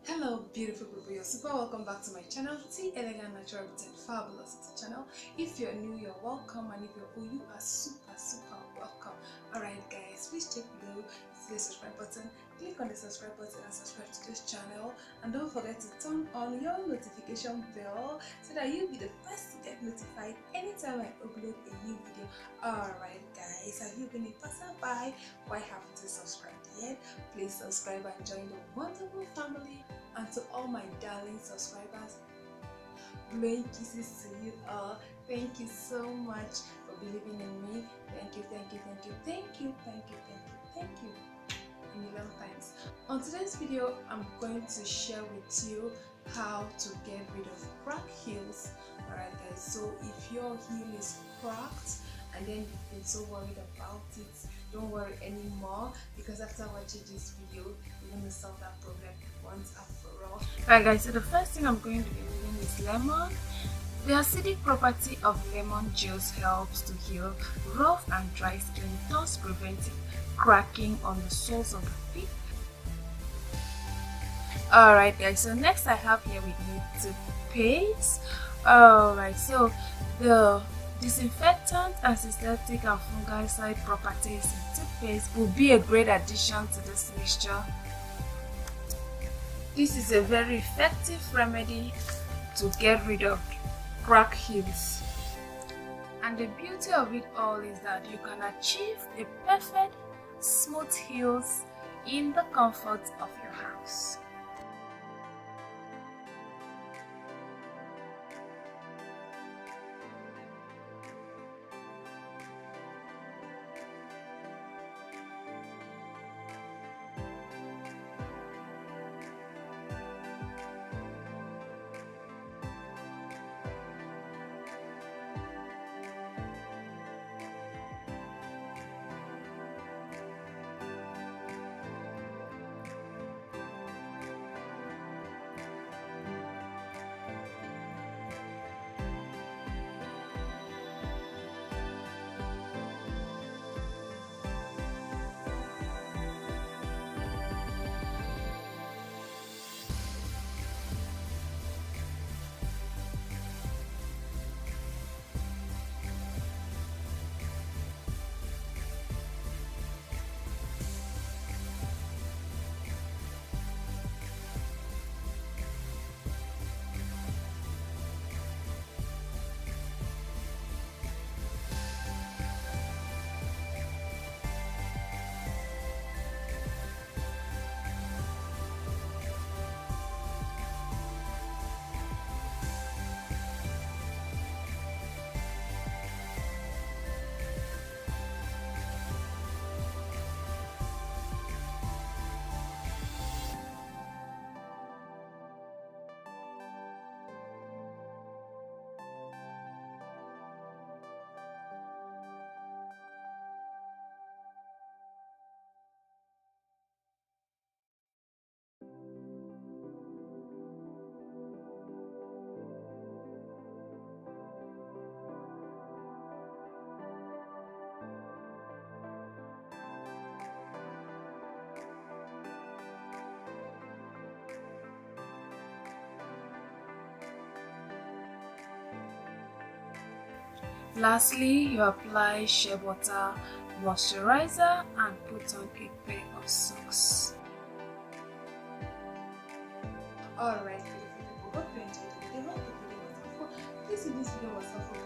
Hello beautiful people, you're super welcome back to my channel, T Elegant Natural Beauty and Fabulous channel. If you're new, you're welcome, and if you're old, you are super welcome. Alright guys, please check below the subscribe button, click on the subscribe button and subscribe to this channel, and don't forget to turn on your notification bell so that you'll be the first to get notified anytime I upload a new video. Alright guys, have you been a passerby? Why haven't you subscribed yet? Please subscribe and join the wonderful family. And to all my darling subscribers, blowing kisses to you all. Thank you so much for believing in me. Thank you a million times. On today's video, I'm going to share with you how to get rid of cracked heels. Alright guys, so if your heel is cracked and then you've been so worried about it, don't worry anymore, because after watching this video, you're going to solve that problem once and for all. Alright guys, so the first thing I'm going to be using is lemon. The acidic property of lemon juice helps to heal rough and dry skin, thus preventing cracking on the soles of the feet. Alright guys, so next I have here with me toothpaste. Alright, so the disinfectant, antiseptic and fungicide properties in toothpaste will be a great addition to this mixture. This is a very effective remedy to get rid of cracked heels. And the beauty of it all is that you can achieve a perfect smooth heels in the comfort of your house. Lastly, you apply shea butter, moisturizer, and put on a pair of socks. Alright, beautiful people, hope you enjoyed the video. Hope the video was helpful. Please, if this video was helpful,